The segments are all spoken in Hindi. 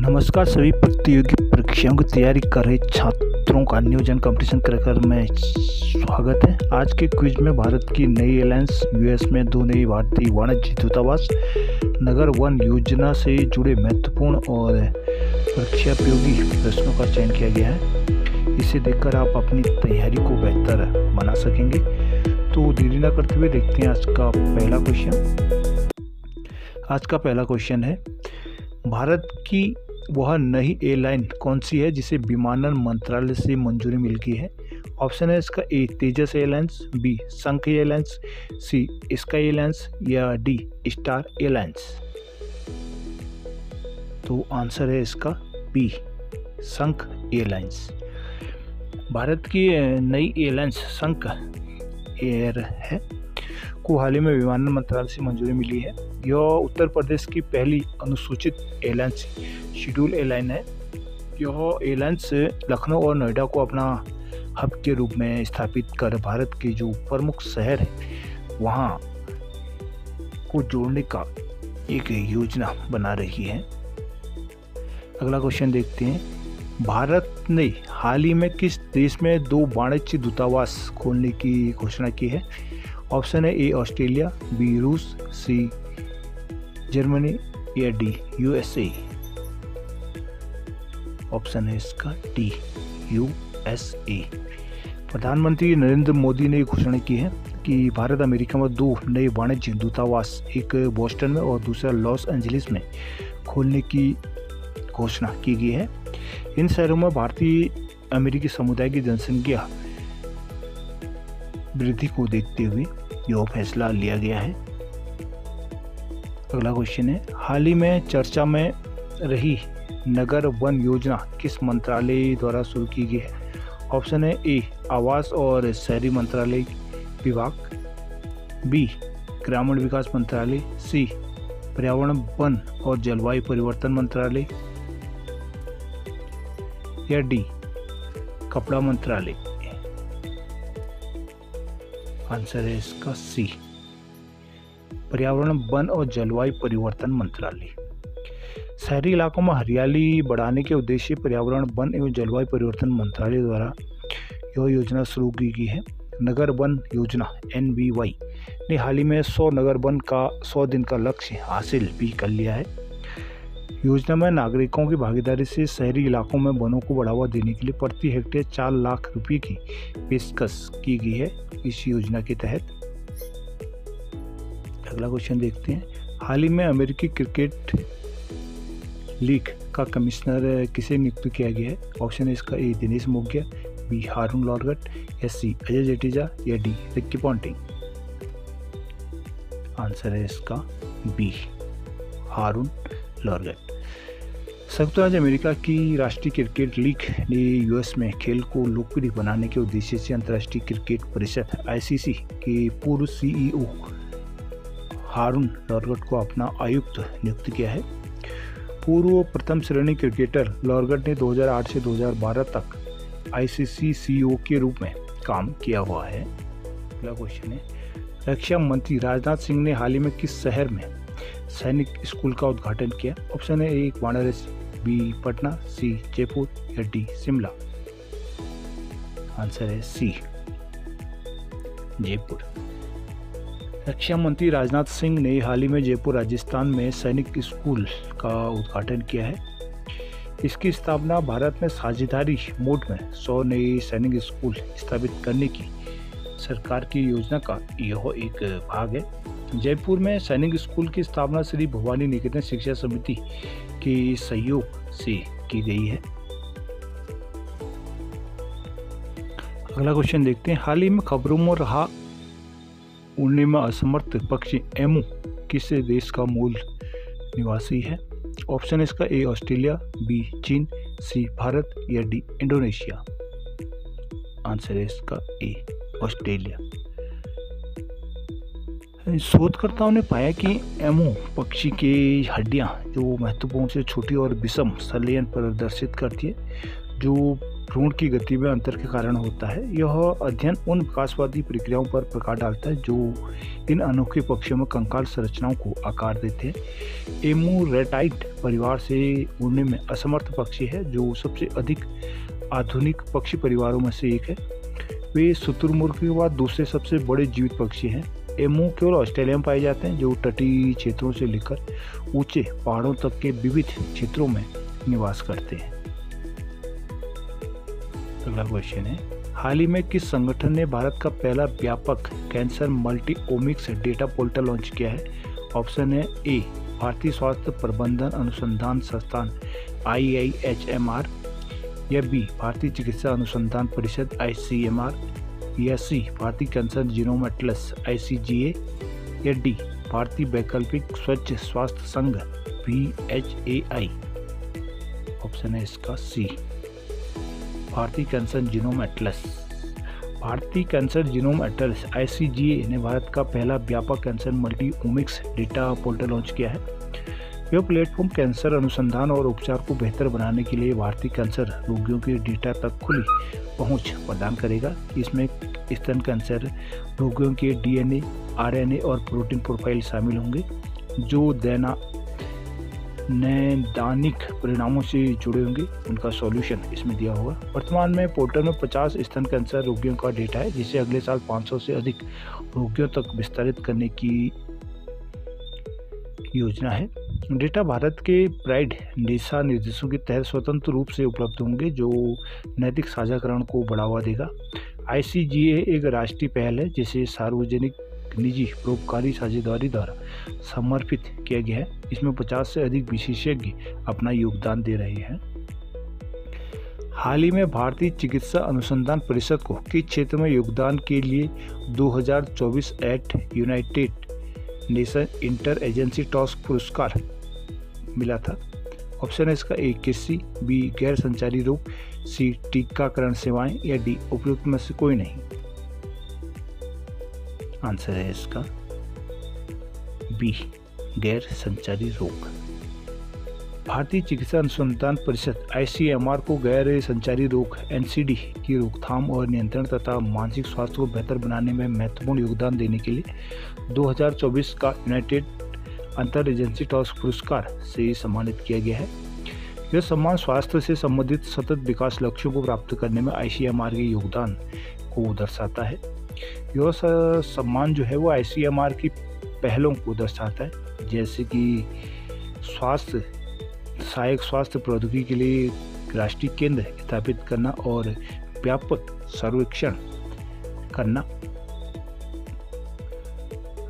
नमस्कार सभी प्रतियोगी परीक्षाओं की तैयारी कर रहे छात्रों का नियोजन कंपटीशन कार्यक्रम में स्वागत है। आज के क्विज में भारत की नई एलायंस, यूएस में 2 नई भारतीय वाणिज्य दूतावास, नगर वन योजना से जुड़े महत्वपूर्ण और परीक्षा उपयोगी प्रश्नों का चयन किया गया है। इसे देखकर आप अपनी तैयारी को बेहतर बना सकेंगे। तो देरी न करते हुए देखते हैं आज का पहला क्वेश्चन। आज का पहला क्वेश्चन है, भारत की वह नई एयरलाइन कौन सी है जिसे विमानन मंत्रालय से मंजूरी मिल गई है? ऑप्शन है इसका ए तेजस एयरलाइंस, बी शंख एयरलाइंस, सी स्काई एयरलाइंस या डी स्टार एयरलाइंस। तो आंसर है इसका बी शंख एयरलाइंस। भारत की नई एयरलाइंस शंख एयर है को हाल ही में विमानन मंत्रालय से मंजूरी मिली है। यह उत्तर प्रदेश की पहली अनुसूचित एयरलाइंस शेड्यूल एयरलाइन है। यह एयरलाइंस लखनऊ और नोएडा को अपना हब के रूप में स्थापित कर भारत के जो प्रमुख शहर हैं वहां को जोड़ने का एक योजना बना रही है। अगला क्वेश्चन देखते हैं, भारत ने हाल ही में किस देश में 2 वाणिज्य दूतावास खोलने की घोषणा की है? ऑप्शन है ए ऑस्ट्रेलिया, बी रूस, सी जर्मनी या डी यूएसए। ऑप्शन है इसका डी यूएसए। प्रधानमंत्री नरेंद्र मोदी ने घोषणा की है कि भारत अमेरिका में 2 नए वाणिज्य दूतावास, एक बोस्टन में और दूसरा लॉस एंजलिस में खोलने की घोषणा की गई है। इन शहरों में भारतीय अमेरिकी समुदाय की जनसंख्या वृद्धि को देखते हुए यह फैसला लिया गया है। अगला क्वेश्चन है, हाल ही में चर्चा में रही नगर वन योजना किस मंत्रालय द्वारा शुरू की गई है? ऑप्शन है ए आवास और शहरी मंत्रालय विभाग, बी ग्रामीण विकास मंत्रालय, सी पर्यावरण वन और जलवायु परिवर्तन मंत्रालय या डी कपड़ा मंत्रालय। आंसर है इसका सी पर्यावरण वन और जलवायु परिवर्तन मंत्रालय। शहरी इलाकों में हरियाली बढ़ाने के उद्देश्य पर्यावरण वन एवं जलवायु परिवर्तन मंत्रालय द्वारा यह योजना शुरू की गई है। नगर वन योजना NBY ने हाल ही में 100 नगर वन का 100 दिन का लक्ष्य हासिल भी कर लिया है। योजना में नागरिकों की भागीदारी से शहरी इलाकों में वनों को बढ़ावा देने के लिए प्रति हेक्टेयर 4 लाख रुपए की पेशकश की गई है इस योजना के तहत। अगला क्वेश्चन देखते हैं, हाल ही में अमेरिकी क्रिकेट लीग का कमिश्नर किसे नियुक्त किया गया है? ऑप्शन है इसका ए दिनेश मोगिया, बी हारून लॉर्गट या सी अजय जडेजा या डी रिकी पॉन्टिंग। आंसर है इसका बी हारून लॉर्गट। संयुक्त राज्य अमेरिका की राष्ट्रीय क्रिकेट लीग ने यूएस में खेल को लोकप्रिय बनाने के उद्देश्य से अंतर्राष्ट्रीय क्रिकेट परिषद ICC के पूर्व CEO हारून लॉर्गट को अपना आयुक्त नियुक्त किया है। पूर्व प्रथम श्रेणी क्रिकेटर लॉर्गट ने 2008 से 2012 तक ICC CEO के रूप में काम किया हुआ है। अगला क्वेश्चन है, रक्षा मंत्री राजनाथ सिंह ने हाल ही में किस शहर में सैनिक स्कूल का उद्घाटन किया? ऑप्शन है ए वाराणसी, बी पटना, सी जयपुर या डी शिमला। आंसर है सी जयपुर। रक्षा मंत्री राजनाथ सिंह ने हाल ही में जयपुर राजस्थान में सैनिक स्कूल का उद्घाटन किया है। इसकी स्थापना भारत में साझेदारी मोड में 100 नए सैनिक स्कूल स्थापित करने की सरकार की योजना का यह एक भाग है। जयपुर में सैनिक स्कूल की स्थापना श्री भवानी निकेतन शिक्षा समिति के सहयोग से की गई है। अगला क्वेश्चन देखते हैं, हाल ही में खबरों में रहा उड़ने में असमर्थ पक्षी एमू किस देश का मूल निवासी है? ऑप्शन है इसका ए ऑस्ट्रेलिया, बी चीन, सी भारत या डी इंडोनेशिया। आंसर है इसका ए ऑस्ट्रेलिया। शोधकर्ताओं ने पाया कि एमू पक्षी की हड्डियां जो महत्वपूर्ण से छोटी और विषम संलयन प्रदर्शित करती है, जो भ्रूण की गति में अंतर के कारण होता है। यह अध्ययन उन विकासवादी प्रक्रियाओं पर प्रकाश डालता है जो इन अनोखे पक्षियों में कंकाल संरचनाओं को आकार देते हैं। एमूरेटाइड परिवार से उड़ने में असमर्थ पक्षी है जो सबसे अधिक आधुनिक पक्षी परिवारों में से एक है। वे शुतुरमुर्ग के बाद दूसरे सबसे बड़े जीवित पक्षी हैं। एमू केवल ऑस्ट्रेलिया में पाए जाते हैं जो तटीय क्षेत्रों से लेकर ऊंचे पहाड़ों तक के विविध क्षेत्रों में निवास करते हैं। अगला क्वेश्चन है, हाल ही में किस संगठन ने भारत का पहला व्यापक cancer multi omics data portal launch किया है? ऑप्शन है ए भारतीय स्वास्थ्य प्रबंधन अनुसंधान संस्थान IIHMR, या बी भारतीय चिकित्सा अनुसंधान परिषद ICMR, या सी भारतीय कैंसर जीनोम एटलस ICGA, या डी भारतीय वैकल्पिक स्वच्छ स्वास्थ्य संघ VHAI। ऑप्शन है इसका सी भारतीय कैंसर जीनोम एटलस। भारतीय कैंसर जीनोम एटलस ICGA ने भारत का पहला व्यापक cancer multi omics data portal launch किया है। यह प्लेटफॉर्म कैंसर अनुसंधान और उपचार को बेहतर बनाने के लिए भारतीय कैंसर रोगियों के डेटा तक खुली पहुंच प्रदान करेगा। इसमें स्तन कैंसर रोगियों के DNA, RNA और प्रोटीन प्रोफाइल शामिल होंगे जो नैदानिक परिणामों से जुड़े होंगे। उनका सॉल्यूशन इसमें दिया होगा। वर्तमान में पोर्टल में 50 स्तन कैंसर रोगियों का डेटा है जिसे अगले साल 500 से अधिक रोगियों तक विस्तारित करने की योजना है। डेटा भारत के प्राइड दिशा निर्देशों के तहत स्वतंत्र रूप से उपलब्ध होंगे जो नैतिक साझाकरण को बढ़ावा देगा। ICGA एक राष्ट्रीय पहल है जिसे सार्वजनिक निजी परोपकारी साझेदारी द्वारा समर्पित किया गया है। इसमें 50 से अधिक विशेषज्ञ अपना योगदान दे रहे हैं। हाल ही में भारतीय चिकित्सा अनुसंधान परिषद को किस क्षेत्र में योगदान के लिए 2024 at United Nation inter agency task पुरस्कार मिला था? ऑप्शन है इसका ए कृषि, बी गैर संचारी रोग, सी टीकाकरण सेवाएं, या डी उपयुक्त में से कोई नहीं। आंसर है इसका बी गैर संचारी रोग। भारतीय चिकित्सा अनुसंधान परिषद ICMR को गैर संचारी रोग NCD की रोकथाम और नियंत्रण तथा मानसिक स्वास्थ्य को बेहतर बनाने में महत्वपूर्ण योगदान देने के लिए 2024 का यूनाइटेड अंतर एजेंसी टास्क पुरस्कार से सम्मानित किया गया है। यह सम्मान स्वास्थ्य से संबंधित सतत विकास लक्ष्यों को प्राप्त करने में ICMR के योगदान को दर्शाता है। यह सम्मान जो है वो ICMR की पहलों को दर्शाता है, जैसे कि सहायक स्वास्थ्य प्रौद्योगिकी के लिए राष्ट्रीय केंद्र स्थापित करना और व्यापक सर्वेक्षण करना।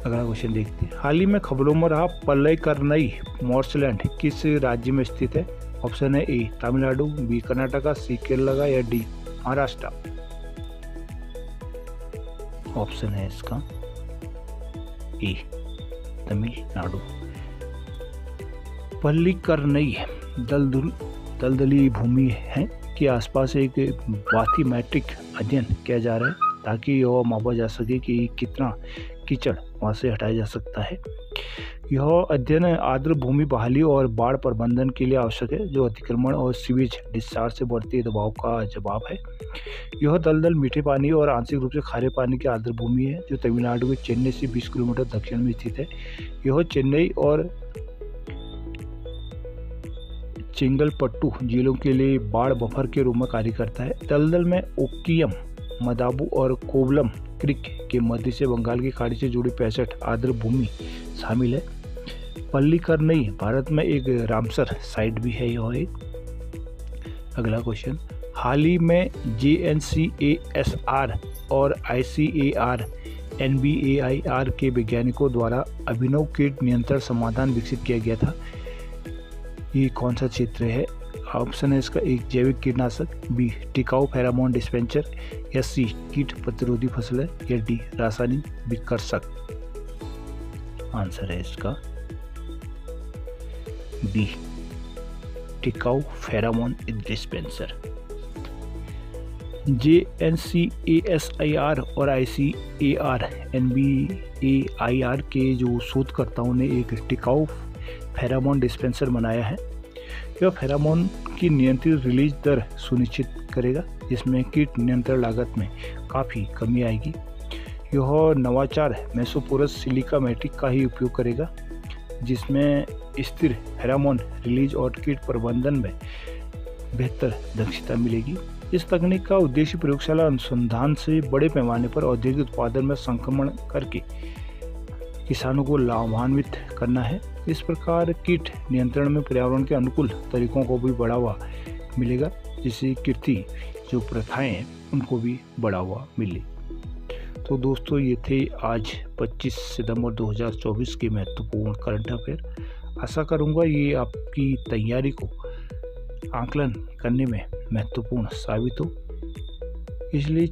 अगला क्वेश्चन देखते हैं, हाल ही में खबरों में रहा पल्लईकरनई मार्शलैंड किस राज्य में स्थित है? ऑप्शन है ए तमिलनाडु, बी कर्नाटका, सी केरला, या डी महाराष्ट्र। ऑप्शन है इसका ए तमिलनाडु। पल्लीकरनई दलदली भूमि है के आसपास एक बाथीमेट्रिक अध्ययन किया जा रहा है ताकि यह मापा जा सके कि कितना कीचड़ वहाँ से हटाया जा सकता है। यह अध्ययन आर्द्र भूमि बहाली और बाढ़ प्रबंधन के लिए आवश्यक है जो अतिक्रमण और सीवेज डिस्चार्ज से बढ़ते दबाव का जवाब है। यह दलदल मीठे पानी और आंशिक रूप से खारे पानी की आर्द्र भूमि है जो तमिलनाडु के चेन्नई से 20 किलोमीटर दक्षिण में स्थित है। यह चेन्नई और चेंगलपट्टू जिलों के लिए बाढ़ बफर के रूप में कार्य करता है। दलदल में ओक्कियम, मदाबू और कोवलम क्रीक के मध्य से बंगाल की खाड़ी से जुड़ी 65 आर्द्र भूमि शामिल है। पल्लीकरनई भारत में एक रामसर साइट भी है। यह एक अगला क्वेश्चन, हाल ही में JNCASR और ICAR NBAIR के वैज्ञानिकों द्वारा अभिनव कीट नियंत्रण समाधान विकसित किया गया था। ये कौन सा क्षेत्र है? ऑप्शन है इसका एक जैविक कीटनाशक, बी टिकाऊ फेरोमोन डिस्पेंसर, या सी कीट प्रतिरोधी फसल है, या डी रासायनिक विकर्षक। आंसर है इसका बी टिकाऊ फेरोमोन डिस्पेंसर। JNCASIR और ICAR NBAIR के जो शोधकर्ताओं ने एक टिकाऊ फेरोमोन डिस्पेंसर बनाया है। यह फेरामोन की नियंत्रित रिलीज दर सुनिश्चित करेगा, जिसमें कीट नियंत्रण लागत में काफ़ी कमी आएगी। यह नवाचार मेसोपोरस सिलिका मैट्रिक का ही उपयोग करेगा, जिसमें स्थिर फेरामोन रिलीज और कीट प्रबंधन में बेहतर दक्षता मिलेगी। इस तकनीक का उद्देश्य प्रयोगशाला अनुसंधान से बड़े पैमाने पर औद्योगिक उत्पादन में संक्रमण करके किसानों को लाभान्वित करना है। इस प्रकार कीट नियंत्रण में पर्यावरण के अनुकूल तरीकों को भी बढ़ावा मिलेगा, जिससे कीर्ति जो प्रथाएं हैं उनको भी बढ़ावा मिले। तो दोस्तों, ये थे आज 25 सितंबर 2024 के महत्वपूर्ण करंट अफेयर। आशा करूँगा ये आपकी तैयारी को आकलन करने में महत्वपूर्ण साबित हो। इसलिए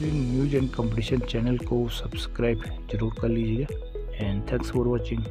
न्यूज़ एंड कंपटीशन चैनल को सब्सक्राइब जरूर कर लीजिएगा। And thanks for watching.